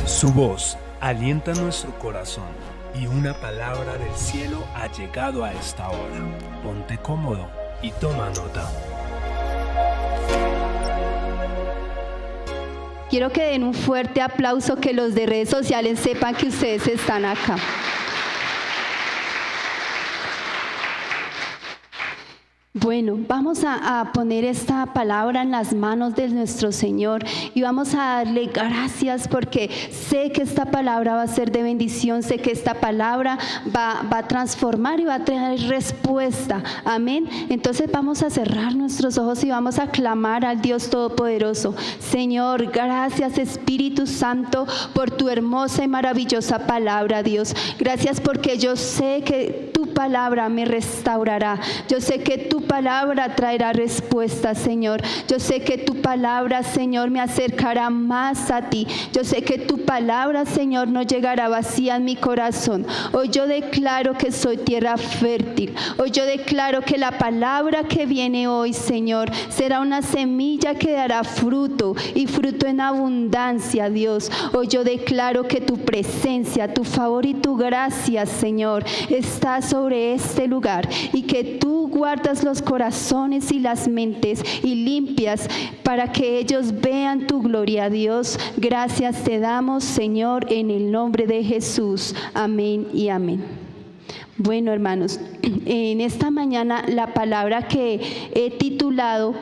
Su voz alienta nuestro corazón y una palabra del cielo ha llegado a esta hora. Ponte cómodo y toma nota. Quiero que den un fuerte aplauso, que los de redes sociales sepan que ustedes están acá. Bueno, vamos a poner esta palabra en las manos de nuestro Señor y vamos a darle gracias porque sé que esta palabra va a ser de bendición, sé que esta palabra va a transformar y va a traer respuesta. Amén. Entonces vamos a cerrar nuestros ojos y vamos a clamar al Dios Todopoderoso. Señor, gracias Espíritu Santo por tu hermosa y maravillosa palabra, Dios. Gracias porque yo sé que tu palabra me restaurará. Yo sé que tu palabra traerá respuesta, Señor. Yo sé que tu palabra, Señor, me acercará más a ti. Yo sé que tu palabra, Señor, no llegará vacía en mi corazón. Hoy yo declaro que soy tierra fértil. Hoy yo declaro que la palabra que viene hoy, Señor, será una semilla que dará fruto y fruto en abundancia, Dios. Hoy yo declaro que tu presencia, tu favor y tu gracia, Señor, está sobre este lugar y que tú guardas los corazones y las mentes y limpias para que ellos vean tu gloria, Dios. Gracias te damos, Señor, en el nombre de Jesús. Amén y amén. Bueno, hermanos, en esta mañana la palabra que he titulado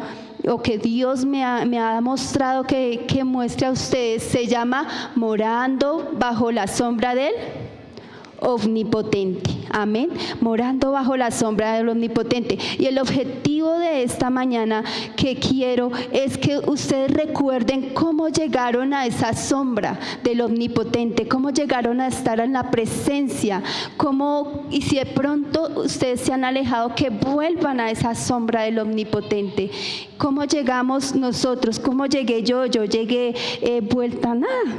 o que Dios me ha mostrado que muestre a ustedes se llama Morando bajo la sombra del Omnipotente. Amén. Morando bajo la sombra del Omnipotente. Y el objetivo de esta mañana que quiero es que ustedes recuerden cómo llegaron a esa sombra del Omnipotente, cómo llegaron a estar en la presencia, y si de pronto ustedes se han alejado, que vuelvan a esa sombra del Omnipotente. ¿Cómo llegamos nosotros? ¿Cómo llegué yo? Yo llegué vuelta a nada.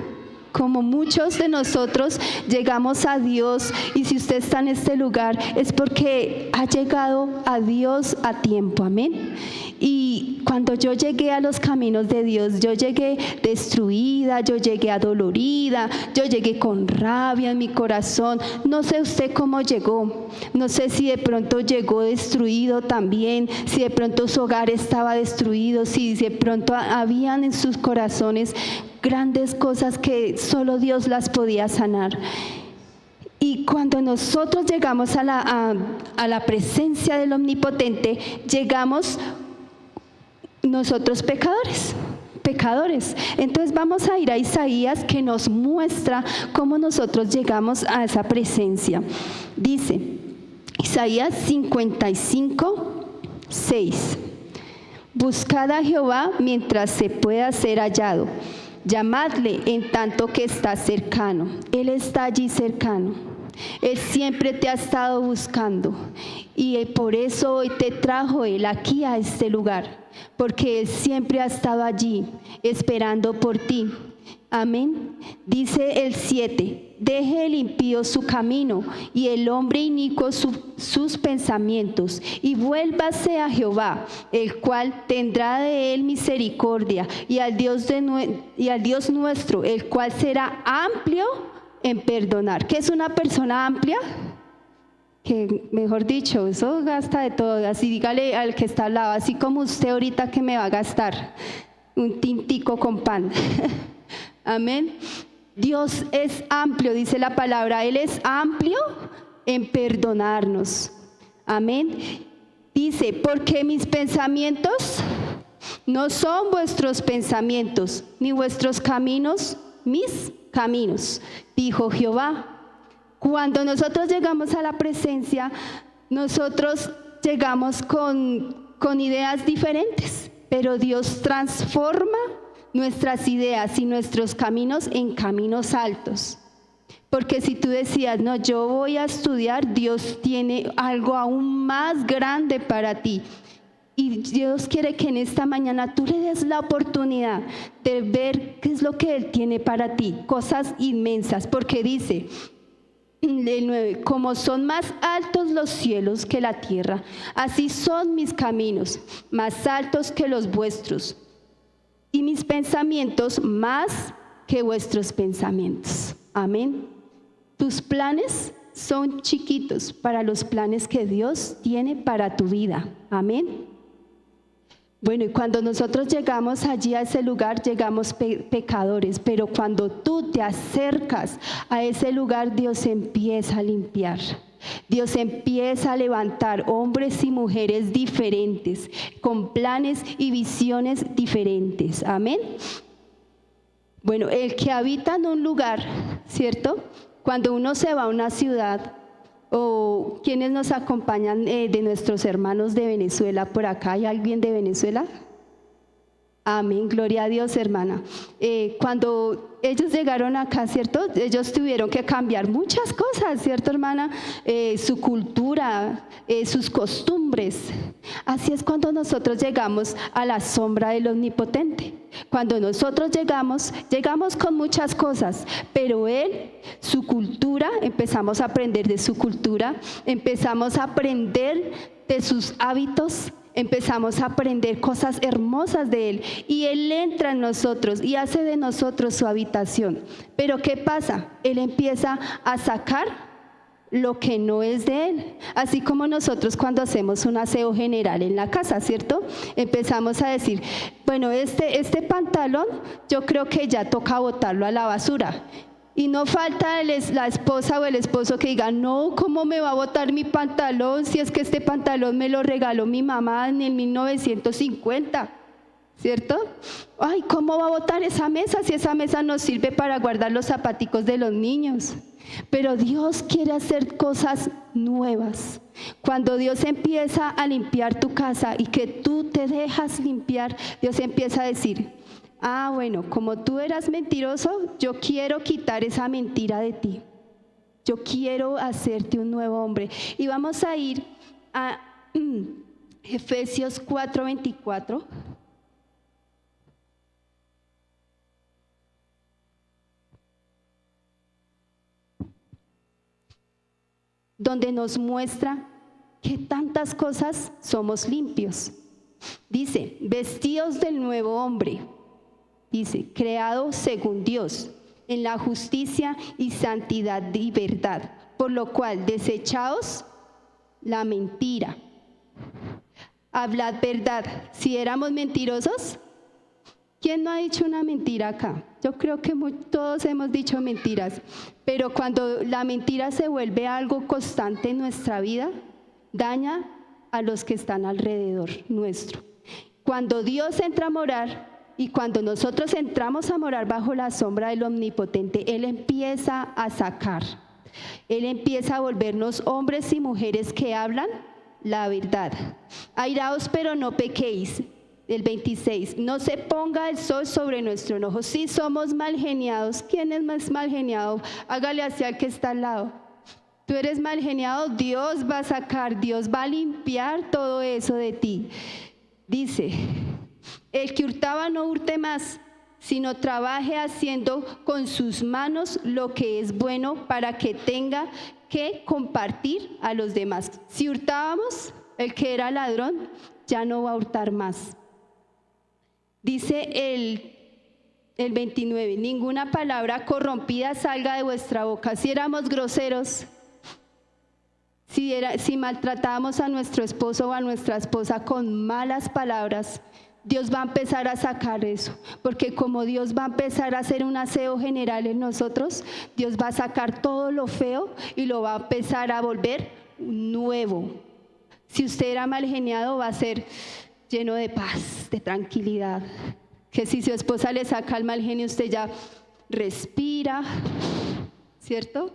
Como muchos de nosotros llegamos a Dios, y si usted está en este lugar es porque ha llegado a Dios a tiempo, amén. Y cuando yo llegué a los caminos de Dios, yo llegué destruida, yo llegué adolorida, yo llegué con rabia en mi corazón. No sé usted cómo llegó, no sé si de pronto llegó destruido también, si de pronto su hogar estaba destruido, si de pronto habían en sus corazones grandes cosas que solo Dios las podía sanar. Y cuando nosotros llegamos a la presencia del Omnipotente, llegamos nosotros pecadores. Entonces vamos a ir a Isaías, que nos muestra cómo nosotros llegamos a esa presencia. Dice Isaías 55:6: Buscad a Jehová mientras se pueda ser hallado. Llamadle en tanto que está cercano. Él está allí cercano. Él siempre te ha estado buscando. Y por eso hoy te trajo Él aquí a este lugar. Porque Él siempre ha estado allí, esperando por ti. Amén. Dice el 7: Deje el impío su camino y el hombre inicuo sus pensamientos, y vuélvase a Jehová, el cual tendrá de él misericordia, y al Dios nuestro, el cual será amplio en perdonar. ¿Qué es una persona amplia? Que, mejor dicho, eso gasta de todo. Así dígale al que está al lado, así como usted ahorita que me va a gastar un tintico con pan. Amén. Dios es amplio, dice la palabra. Él es amplio en perdonarnos. Amén. Dice: porque mis pensamientos no son vuestros pensamientos, ni vuestros caminos mis caminos, dijo Jehová. Cuando nosotros llegamos a la presencia, nosotros llegamos con ideas diferentes, pero Dios transforma nuestras ideas y nuestros caminos en caminos altos. Porque si tú decías, no, yo voy a estudiar, Dios tiene algo aún más grande para ti. Y Dios quiere que en esta mañana tú le des la oportunidad de ver qué es lo que Él tiene para ti, cosas inmensas. Porque dice, el 9: como son más altos los cielos que la tierra, así son mis caminos, más altos que los vuestros, y mis pensamientos más que vuestros pensamientos. Amén. Tus planes son chiquitos para los planes que Dios tiene para tu vida. Amén. Bueno, y cuando nosotros llegamos allí a ese lugar, llegamos pecadores, pero cuando tú te acercas a ese lugar, Dios empieza a limpiar. Dios empieza a levantar hombres y mujeres diferentes, con planes y visiones diferentes. Amén. Bueno, el que habita en un lugar, ¿cierto? Cuando uno se va a una ciudad, o quienes nos acompañan de nuestros hermanos de Venezuela por acá, ¿hay alguien de Venezuela? Amén, gloria a Dios, hermana. Cuando ellos llegaron acá, ¿cierto? Ellos tuvieron que cambiar muchas cosas, ¿cierto, hermana? Su cultura, sus costumbres. Así es cuando nosotros llegamos a la sombra del Omnipotente. Cuando nosotros llegamos con muchas cosas, pero Él, su cultura, empezamos a aprender de su cultura, empezamos a aprender de sus hábitos, empezamos a aprender cosas hermosas de Él y Él entra en nosotros y hace de nosotros su habitación. Pero ¿qué pasa? Él empieza a sacar lo que no es de Él, así como nosotros cuando hacemos un aseo general en la casa, ¿cierto? Empezamos a decir, bueno, este pantalón yo creo que ya toca botarlo a la basura. Y no falta la esposa o el esposo que diga, no, ¿cómo me va a botar mi pantalón si es que este pantalón me lo regaló mi mamá en el 1950? ¿Cierto? Ay, ¿cómo va a botar esa mesa si esa mesa nos sirve para guardar los zapaticos de los niños? Pero Dios quiere hacer cosas nuevas. Cuando Dios empieza a limpiar tu casa y que tú te dejas limpiar, Dios empieza a decir, ah, bueno, como tú eras mentiroso, yo quiero quitar esa mentira de ti. Yo quiero hacerte un nuevo hombre. Y vamos a ir a Efesios 4:24. Donde nos muestra que tantas cosas somos limpios. Dice, vestidos del nuevo hombre. Dice, creado según Dios, en la justicia y santidad y verdad, por lo cual desechaos la mentira. Hablad verdad. Si éramos mentirosos, ¿quién no ha dicho una mentira acá? Yo creo que todos hemos dicho mentiras, pero cuando la mentira se vuelve algo constante en nuestra vida, daña a los que están alrededor nuestro. Cuando Dios entra a morar y cuando nosotros entramos a morar bajo la sombra del Omnipotente, Él empieza a sacar, Él empieza a volvernos hombres y mujeres que hablan la verdad. Airaos, pero no pequéis. El 26, no se ponga el sol sobre nuestro enojo. Si somos mal geniados, ¿quién es más mal geniado? Hágale hacia el que está al lado. Tú eres mal geniado, Dios va a sacar, Dios va a limpiar todo eso de ti. Dice, el que hurtaba no hurte más, sino trabaje haciendo con sus manos lo que es bueno para que tenga que compartir a los demás. Si hurtábamos, el que era ladrón ya no va a hurtar más. Dice el 29, ninguna palabra corrompida salga de vuestra boca. Si éramos groseros, si maltratábamos a nuestro esposo o a nuestra esposa con malas palabras, Dios va a empezar a sacar eso, porque como Dios va a empezar a hacer un aseo general en nosotros, Dios va a sacar todo lo feo y lo va a empezar a volver nuevo. Si usted era mal geniado, va a ser lleno de paz, de tranquilidad. Que si su esposa le saca el mal genio, usted ya respira, ¿cierto?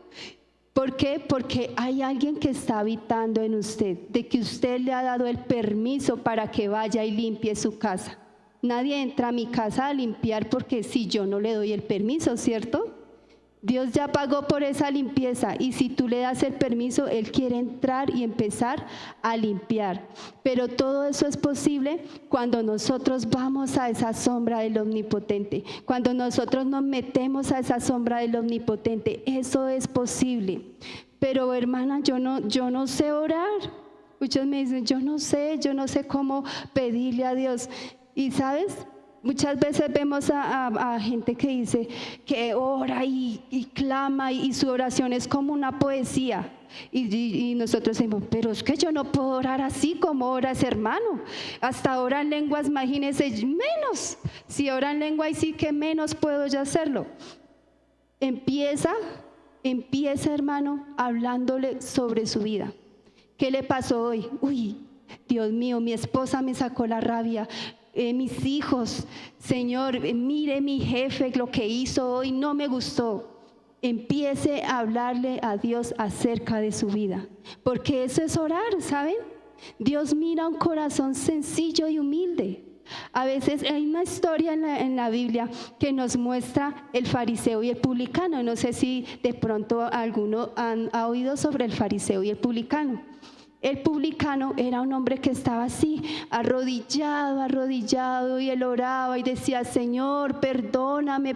¿Por qué? Porque hay alguien que está habitando en usted, de que usted le ha dado el permiso para que vaya y limpie su casa. Nadie entra a mi casa a limpiar porque si yo no le doy el permiso, ¿cierto? Dios ya pagó por esa limpieza y si tú le das el permiso, Él quiere entrar y empezar a limpiar. Pero todo eso es posible cuando nosotros vamos a esa sombra del Omnipotente. Cuando nosotros nos metemos a esa sombra del Omnipotente, eso es posible. Pero hermana, yo no sé orar. Muchos me dicen, yo no sé cómo pedirle a Dios. Y ¿sabes? Muchas veces vemos a gente que dice que ora y clama y su oración es como una poesía. Y nosotros decimos, pero es que yo no puedo orar así como ora ese hermano. Hasta ora en lenguas, imagínense, menos. Si ora en lengua, y sí que menos puedo yo hacerlo. Empieza, hermano, hablándole sobre su vida. ¿Qué le pasó hoy? Uy, Dios mío, mi esposa me sacó la rabia. Mis hijos, Señor, mire mi jefe, lo que hizo hoy no me gustó. Empiece a hablarle a Dios acerca de su vida, porque eso es orar, ¿saben? Dios mira un corazón sencillo y humilde. A veces hay una historia en la Biblia que nos muestra el fariseo y el publicano. No sé si de pronto alguno ha oído sobre el fariseo y el publicano. El publicano era un hombre que estaba así, arrodillado, y él oraba y decía, Señor, perdóname.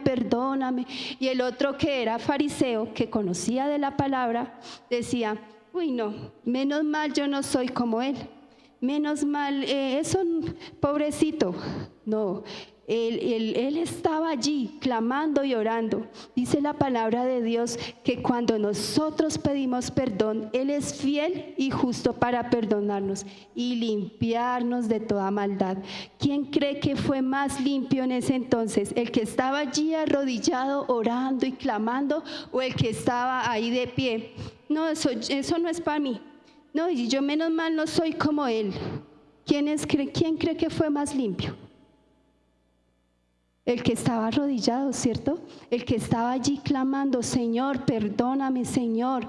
Y el otro, que era fariseo, que conocía de la palabra, decía, uy, no, menos mal yo no soy como él. Menos mal, eso, pobrecito. No, él estaba allí clamando y orando. Dice la palabra de Dios que cuando nosotros pedimos perdón, Él es fiel y justo para perdonarnos y limpiarnos de toda maldad. ¿Quién cree que fue más limpio en ese entonces? ¿El que estaba allí arrodillado, orando y clamando, o el que estaba ahí de pie? No, eso no es para mí. No, y yo menos mal no soy como él. ¿Quién cree que fue más limpio? El que estaba arrodillado, ¿cierto? El que estaba allí clamando, Señor, perdóname, Señor.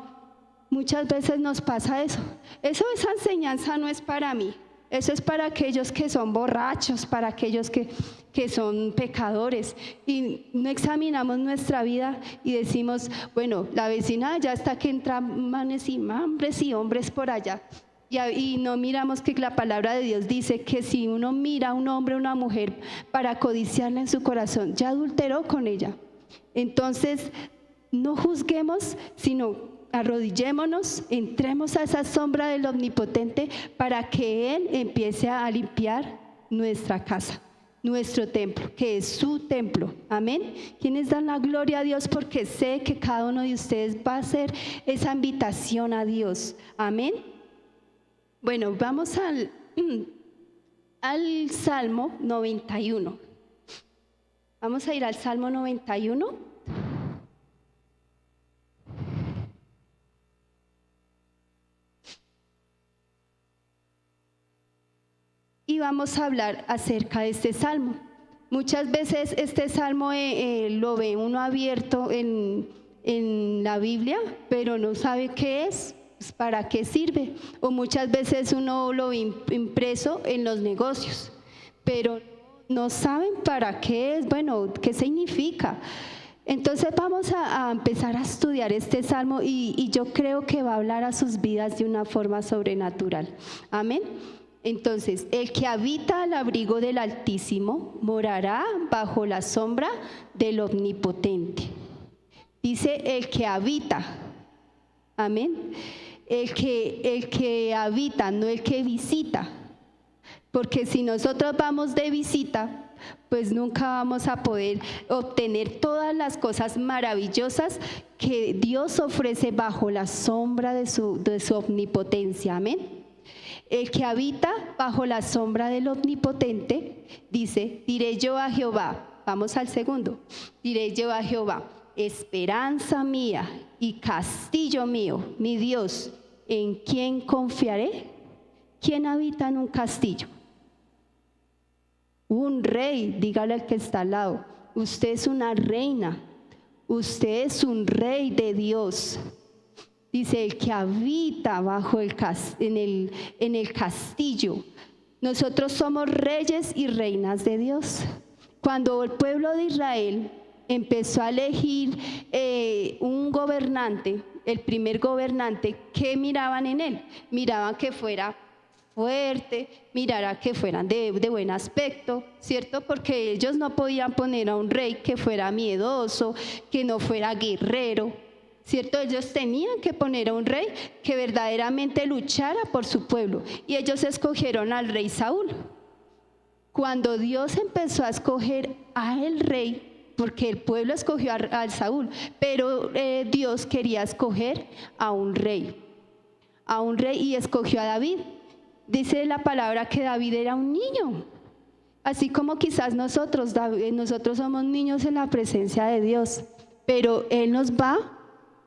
Muchas veces nos pasa eso. Esa enseñanza no es para mí. Eso es para aquellos que son borrachos, para aquellos que son pecadores. Y no examinamos nuestra vida y decimos, bueno, la vecina ya está que entran manes y hombres por allá. Y no miramos que la palabra de Dios dice que si uno mira a un hombre o una mujer para codiciarla en su corazón, ya adulteró con ella. Entonces, no juzguemos, sino arrodillémonos, entremos a esa sombra del Omnipotente para que Él empiece a limpiar nuestra casa, nuestro templo, que es su templo. Amén. ¿Quiénes dan la gloria a Dios? Porque sé que cada uno de ustedes va a hacer esa invitación a Dios. Amén. Bueno, vamos al Salmo 91. Vamos a ir al Salmo 91. Y vamos a hablar acerca de este salmo. Muchas veces este salmo lo ve uno abierto en la Biblia, pero no sabe qué es. ¿Para qué sirve? O muchas veces uno lo ve impreso en los negocios, pero no saben para qué es, bueno, qué significa. Entonces vamos a empezar a estudiar este salmo y yo creo que va a hablar a sus vidas de una forma sobrenatural. Amén. Entonces, el que habita al abrigo del Altísimo morará bajo la sombra del Omnipotente. Dice el que habita. Amén. El que habita, no el que visita. Porque si nosotros vamos de visita, pues nunca vamos a poder obtener todas las cosas maravillosas que Dios ofrece bajo la sombra de su omnipotencia. Amén. El que habita bajo la sombra del Omnipotente, dice, diré yo a Jehová. Vamos al segundo. Diré yo a Jehová, esperanza mía y castillo mío, mi Dios, ¿en quién confiaré? ¿Quién habita en un castillo? Un rey. Dígale al que está al lado, usted es una reina, usted es un rey de Dios. Dice el que habita en el castillo. Nosotros somos reyes y reinas de Dios. Cuando el pueblo de Israel empezó a elegir un gobernante, el primer gobernante, ¿qué miraban en él? Miraban que fuera fuerte, miraran que fueran de buen aspecto, ¿cierto? Porque ellos no podían poner a un rey que fuera miedoso, que no fuera guerrero, ¿cierto? Ellos tenían que poner a un rey que verdaderamente luchara por su pueblo, y ellos escogieron al rey Saúl. Cuando Dios empezó a escoger a el rey, porque el pueblo escogió a Saúl, pero Dios quería escoger a un rey y escogió a David. Dice la palabra que David era un niño, así como quizás nosotros somos niños en la presencia de Dios, pero Él nos va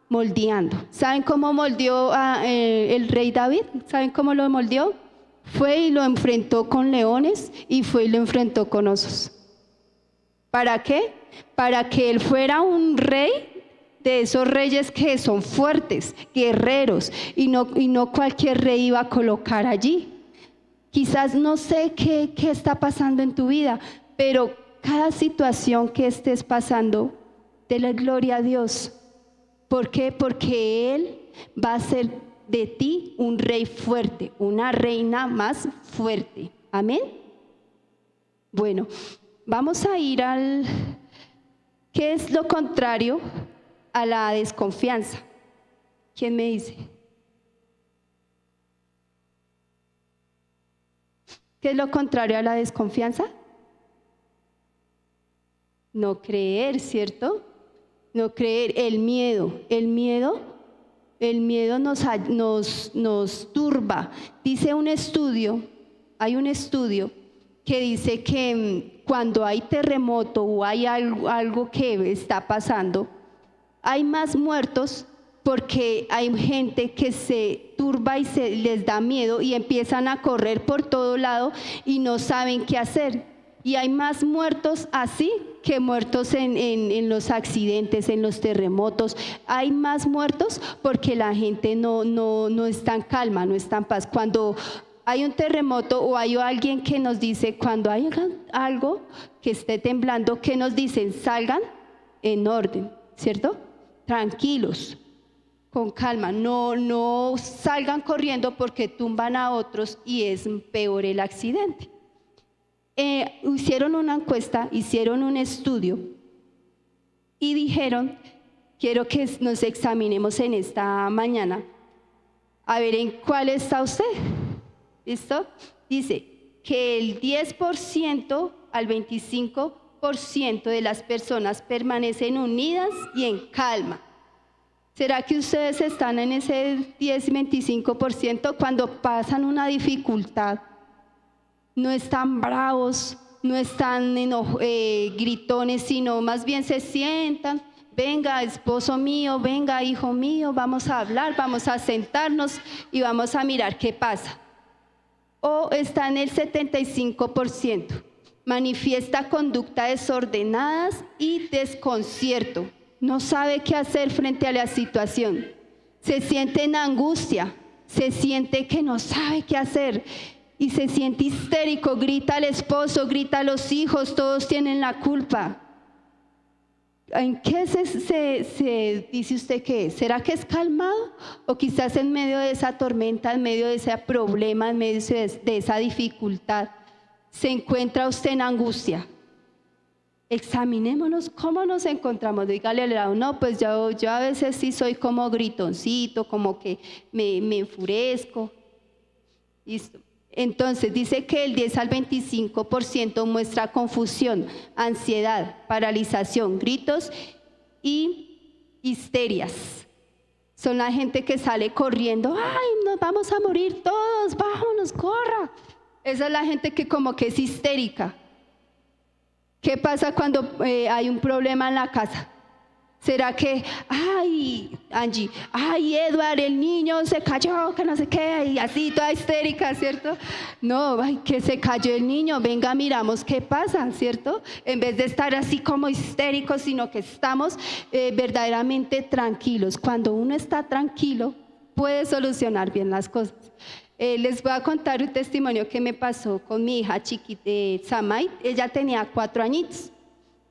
moldeando. ¿Saben cómo moldeó el rey David? ¿Saben cómo lo moldeó? Fue y lo enfrentó con leones y fue y lo enfrentó con osos. ¿Para qué? Para que él fuera un rey de esos reyes que son fuertes, guerreros, y no cualquier rey iba a colocar allí. Quizás no sé qué está pasando en tu vida, pero cada situación que estés pasando, dele gloria a Dios. ¿Por qué? Porque Él va a hacer de ti un rey fuerte, una reina más fuerte. Amén. Bueno, vamos a ir ¿qué es lo contrario a la desconfianza? ¿Quién me dice? ¿Qué es lo contrario a la desconfianza? No creer, ¿cierto? No creer, el miedo nos turba. Dice hay un estudio que dice que cuando hay terremoto o hay algo que está pasando, hay más muertos porque hay gente que se turba y les da miedo y empiezan a correr por todo lado y no saben qué hacer. Y hay más muertos así que muertos en los accidentes, en los terremotos. Hay más muertos porque la gente no está en calma, no está en paz. Cuando hay un terremoto o hay alguien que nos dice, cuando hay algo que esté temblando, ¿qué nos dicen? Salgan en orden, ¿cierto? Tranquilos, con calma, no salgan corriendo porque tumban a otros y es peor el accidente. Hicieron una encuesta, hicieron un estudio y dijeron, quiero que nos examinemos en esta mañana, a ver en cuál está usted. ¿Listo? Dice que el 10% al 25% de las personas permanecen unidas y en calma. ¿Será que ustedes están en ese 10-25% cuando pasan una dificultad? No están bravos, no están gritones, sino más bien se sientan. Venga, esposo mío, venga, hijo mío, vamos a hablar, vamos a sentarnos y vamos a mirar qué pasa. O está en el 75%, manifiesta conducta desordenadas y desconcierto. No sabe qué hacer frente a la situación. Se siente en angustia, se siente que no sabe qué hacer. Y se siente histérico, grita al esposo, grita a los hijos, todos tienen la culpa. ¿En qué se dice usted que es? ¿Será que es calmado? ¿O quizás en medio de esa tormenta, en medio de ese problema, en medio de esa dificultad, se encuentra usted en angustia? Examinémonos cómo nos encontramos. Dígale al lado, no, pues yo a veces sí soy como gritoncito, como que me enfurezco. Listo. Entonces dice que el 10 al 25% muestra confusión, ansiedad, paralización, gritos y histerias. Son la gente que sale corriendo, ¡ay, nos vamos a morir todos! ¡Vámonos, corra! Esa es la gente que como que es histérica. ¿Qué pasa cuando hay un problema en la casa? ¿Será que, ay, Angie, ay, Edward, el niño se cayó, que no sé qué, y así toda histérica, ¿cierto? No, ay, que se cayó el niño, venga, miramos qué pasa, ¿cierto? En vez de estar así como histéricos, sino que estamos verdaderamente tranquilos. Cuando uno está tranquilo, puede solucionar bien las cosas. Les voy a contar un testimonio que me pasó con mi hija chiquita, Samay. Ella tenía 4 añitos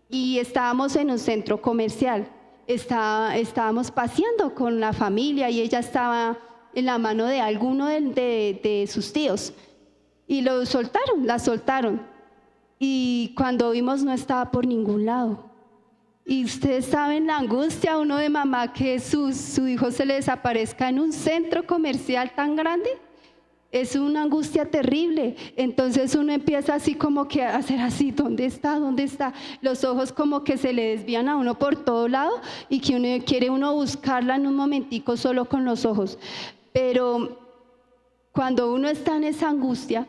y estábamos en un centro comercial. Estábamos paseando con la familia y ella estaba en la mano de alguno de sus tíos y la soltaron y cuando vimos no estaba por ningún lado. Y ustedes saben la angustia uno de mamá que su hijo se le desaparezca en un centro comercial tan grande. Es una angustia terrible. Entonces uno empieza así como que a hacer así, ¿dónde está? ¿Dónde está? Los ojos como que se le desvían a uno por todo lado y que uno quiere buscarla en un momentico solo con los ojos. Pero cuando uno está en esa angustia,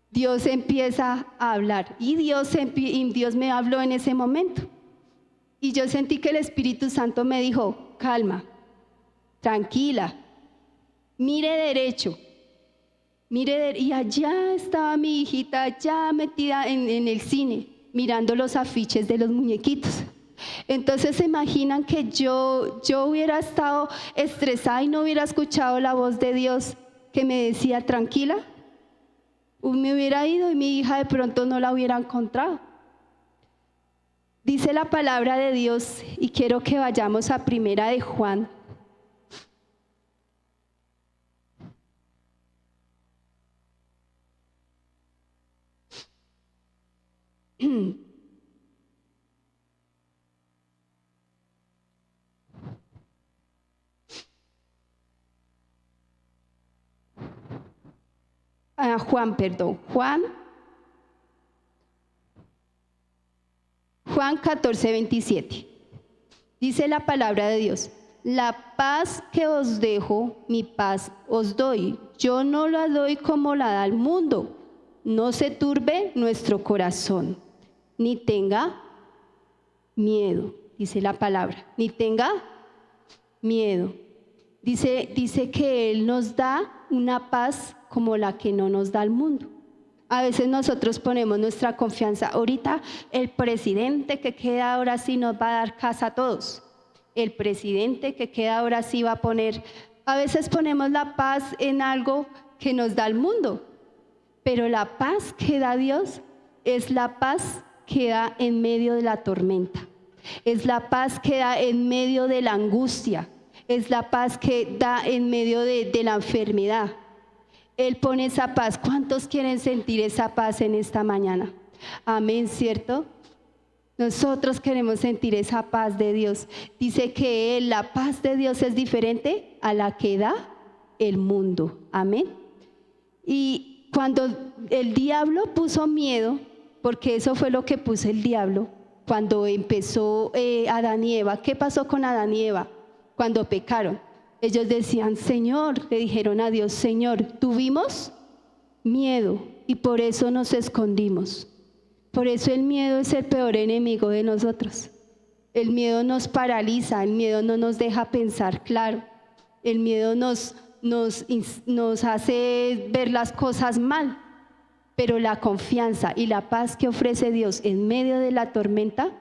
Dios empieza a hablar y Dios me habló en ese momento. Y yo sentí que el Espíritu Santo me dijo, calma, tranquila, mire derecho. Y allá estaba mi hijita ya metida en el cine, mirando los afiches de los muñequitos. Entonces se imaginan que yo hubiera estado estresada y no hubiera escuchado la voz de Dios que me decía tranquila. Me hubiera ido y mi hija de pronto no la hubiera encontrado. Dice la palabra de Dios, y quiero que vayamos a Primera de Juan. Juan 14:27. Dice la palabra de Dios, la paz que os dejo, mi paz os doy. Yo no la doy como la da el mundo. No se turbe nuestro corazón, ni tenga miedo, dice la palabra, ni tenga miedo. Dice que Él nos da una paz como la que no nos da el mundo. A veces nosotros ponemos nuestra confianza, ahorita el presidente que queda ahora sí nos va a dar casa a todos. El presidente que queda ahora sí va a poner, a veces ponemos la paz en algo que nos da el mundo, pero la paz que da Dios es la paz que da en medio de la tormenta, es la paz que da en medio de la angustia, es la paz que da en medio de la enfermedad. Él pone esa paz. ¿Cuántos quieren sentir esa paz en esta mañana? Amén, ¿cierto? Nosotros queremos sentir esa paz de Dios. Dice que la paz de Dios es diferente a la que da el mundo. Amén. Y cuando el diablo puso miedo, porque eso fue lo que puso el diablo, cuando empezó Adán y Eva. ¿Qué pasó con Adán y Eva cuando pecaron? Ellos decían, Señor, le dijeron a Dios, Señor, tuvimos miedo y por eso nos escondimos. Por eso el miedo es el peor enemigo de nosotros. El miedo nos paraliza, el miedo no nos deja pensar claro. El miedo nos hace ver las cosas mal. Pero la confianza y la paz que ofrece Dios en medio de la tormenta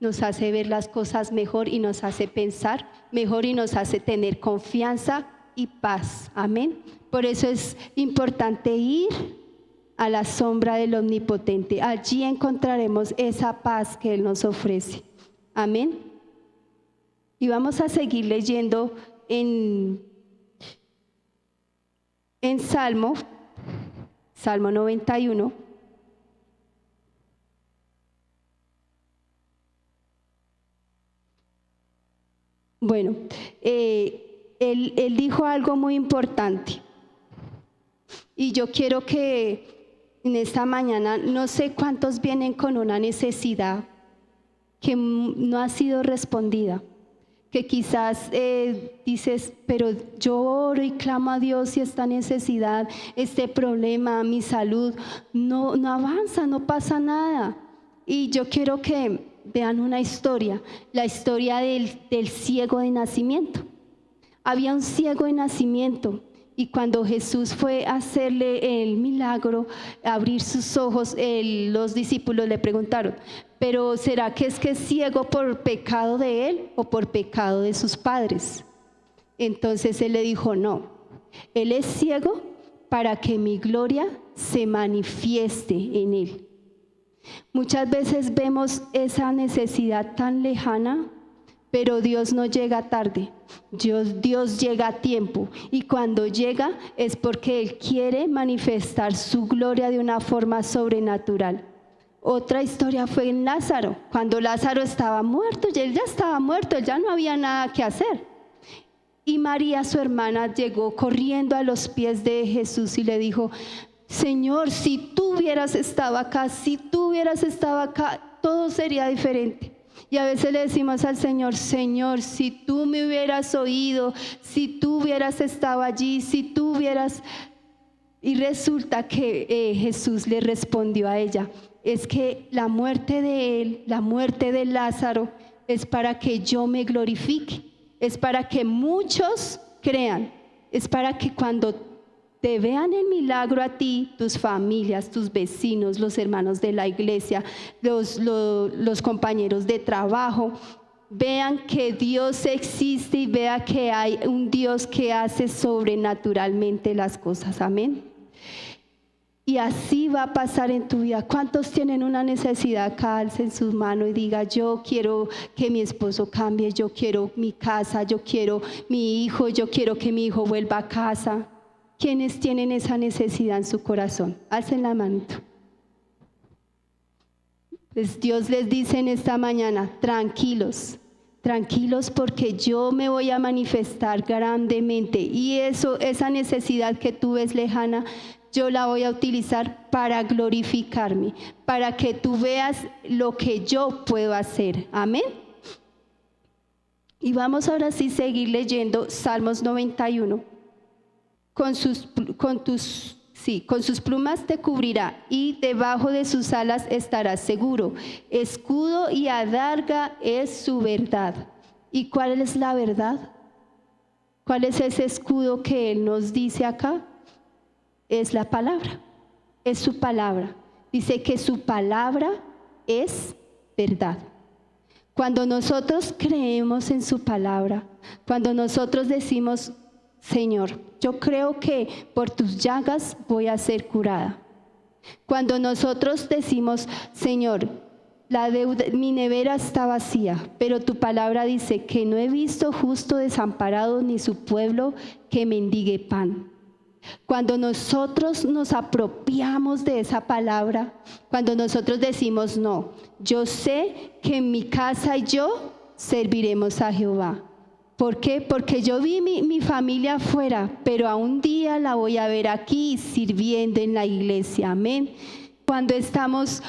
nos hace ver las cosas mejor y nos hace pensar mejor y nos hace tener confianza y paz. Amén. Por eso es importante ir a la sombra del Omnipotente. Allí encontraremos esa paz que Él nos ofrece. Amén. Y vamos a seguir leyendo en Salmo 91. Bueno, él dijo algo muy importante y yo quiero que en esta mañana, no sé cuántos vienen con una necesidad que no ha sido respondida, que quizás dices, pero yo oro y clamo a Dios y esta necesidad, este problema, mi salud, no avanza, no pasa nada. Y yo quiero que vean una historia, la historia del ciego de nacimiento. Había un ciego de nacimiento y cuando Jesús fue a hacerle el milagro, abrir sus ojos, los discípulos le preguntaron, pero ¿será que es ciego por pecado de él o por pecado de sus padres? Entonces él le dijo, no, él es ciego para que mi gloria se manifieste en él. Muchas veces vemos esa necesidad tan lejana, pero Dios no llega tarde, Dios llega a tiempo y cuando llega es porque Él quiere manifestar su gloria de una forma sobrenatural. Otra historia fue en Lázaro, cuando Lázaro estaba muerto, y él ya estaba muerto, ya no había nada que hacer. Y María, su hermana, llegó corriendo a los pies de Jesús y le dijo: Señor, si tú hubieras estado acá, todo sería diferente. Y a veces le decimos al Señor: Señor, si tú me hubieras oído, si tú hubieras estado allí, si tú hubieras... Y resulta que Jesús le respondió a ella: es que la muerte de él, la muerte de Lázaro, es para que yo me glorifique, es para que muchos crean, es para que cuando te vean el milagro a ti, tus familias, tus vecinos, los hermanos de la iglesia, los compañeros de trabajo, vean que Dios existe y vean que hay un Dios que hace sobrenaturalmente las cosas. Amén. Y así va a pasar en tu vida. ¿Cuántos tienen una necesidad acá? Alcen sus manos y diga: yo quiero que mi esposo cambie, yo quiero mi casa, yo quiero mi hijo, yo quiero que mi hijo vuelva a casa. ¿Quiénes tienen esa necesidad en su corazón? Alcen la manito. Pues Dios les dice en esta mañana: tranquilos, tranquilos, porque yo me voy a manifestar grandemente. Y esa necesidad que tú ves lejana, yo la voy a utilizar para glorificarme, para que tú veas lo que yo puedo hacer. Amén. Y vamos ahora sí a seguir leyendo Salmos 91. Con sus plumas te cubrirá y debajo de sus alas estarás seguro. Escudo y adarga es su verdad. ¿Y cuál es la verdad? ¿Cuál es ese escudo que Él nos dice acá? Es la palabra, es su palabra. Dice que su palabra es verdad. Cuando nosotros creemos en su palabra, cuando nosotros decimos: Señor, yo creo que por tus llagas voy a ser curada. Cuando nosotros decimos: Señor, mi nevera está vacía, pero tu palabra dice que no he visto justo desamparado ni su pueblo que mendigue pan. Cuando nosotros nos apropiamos de esa palabra, cuando nosotros decimos: no, yo sé que en mi casa y yo serviremos a Jehová. ¿Por qué? Porque yo vi mi familia afuera, pero a un día la voy a ver aquí sirviendo en la iglesia. Amén. Cuando estamos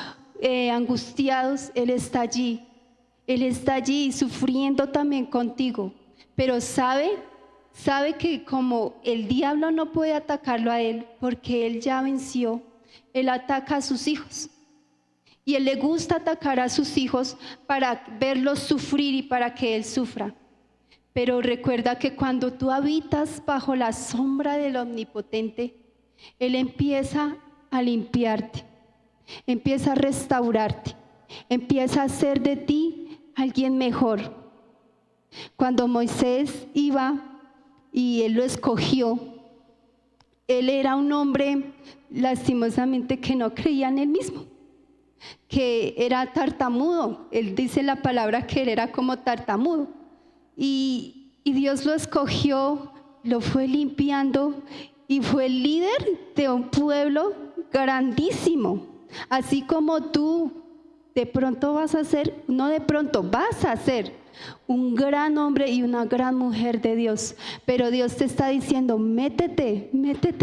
angustiados, Él está allí. Él está allí sufriendo también contigo. Pero sabe que como el diablo no puede atacarlo a Él, porque Él ya venció, Él ataca a sus hijos. Y Él le gusta atacar a sus hijos para verlos sufrir y para que Él sufra. Pero recuerda que cuando tú habitas bajo la sombra del Omnipotente, Él empieza a limpiarte, empieza a restaurarte, empieza a hacer de ti alguien mejor. Cuando Moisés iba y Él lo escogió, Él era un hombre lastimosamente que no creía en Él mismo, que era tartamudo. Él dice la palabra que Él era como tartamudo. Y Dios lo escogió, lo fue limpiando y fue el líder de un pueblo grandísimo. Así como tú de pronto vas a ser un gran hombre y una gran mujer de Dios. Pero Dios te está diciendo: métete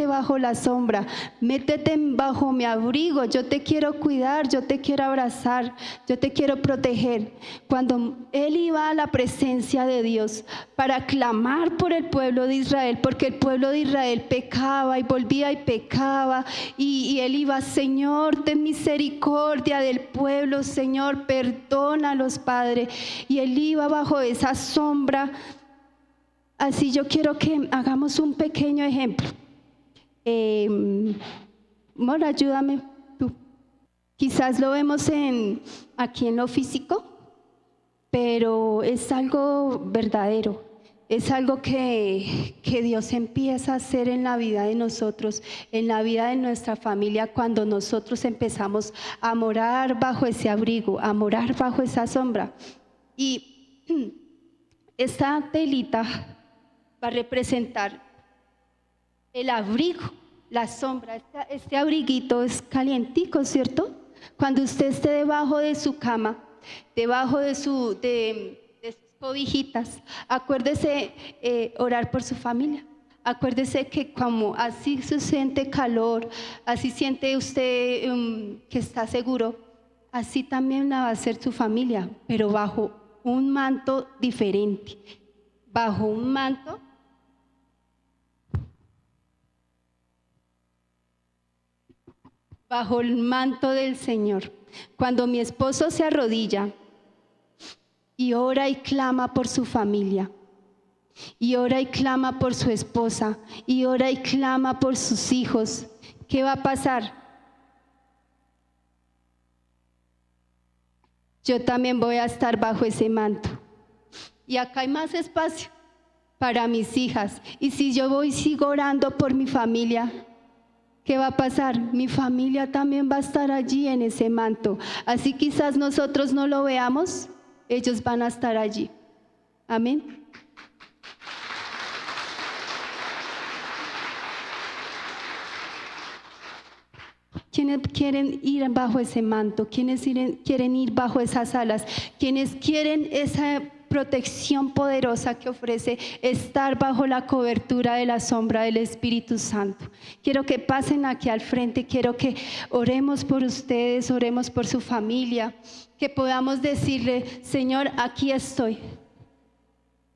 bajo la sombra, métete bajo mi abrigo. Yo te quiero cuidar, yo te quiero abrazar, yo te quiero proteger. Cuando Él iba a la presencia de Dios para clamar por el pueblo de Israel, porque el pueblo de Israel pecaba y volvía y pecaba, y Él iba: Señor, ten misericordia del pueblo, Señor, perdónalos, Padre. Y Él iba bajo esa sombra. Así yo quiero que hagamos un pequeño ejemplo. Amor, ayúdame tú. Quizás lo vemos aquí en lo físico, pero es algo verdadero. Es algo que Dios empieza a hacer en la vida de nosotros, en la vida de nuestra familia, cuando nosotros empezamos a morar bajo ese abrigo, a morar bajo esa sombra. Y esta telita va a representar el abrigo, la sombra. Este abriguito es calientico, ¿cierto? Cuando usted esté debajo de su cama, debajo de sus cobijitas. Acuérdese orar por su familia. Acuérdese que como así se siente calor, así siente usted que está seguro, así también la va a hacer su familia, pero bajo un manto diferente, bajo un manto bajo el manto del Señor. Cuando mi esposo se arrodilla y ora y clama por su familia, y ora y clama por su esposa, y ora y clama por sus hijos, ¿qué va a pasar? Yo también voy a estar bajo ese manto. Y acá hay más espacio para mis hijas. Y si yo sigo orando por mi familia, ¿qué va a pasar? Mi familia también va a estar allí en ese manto. Así quizás nosotros no lo veamos, ellos van a estar allí. Amén. ¿Quiénes quieren ir bajo ese manto? ¿Quiénes quieren ir bajo esas alas? ¿Quiénes quieren esa protección poderosa que ofrece estar bajo la cobertura de la sombra del Espíritu Santo? Quiero que pasen aquí al frente, quiero que oremos por ustedes, oremos por su familia, que podamos decirle: Señor, aquí estoy.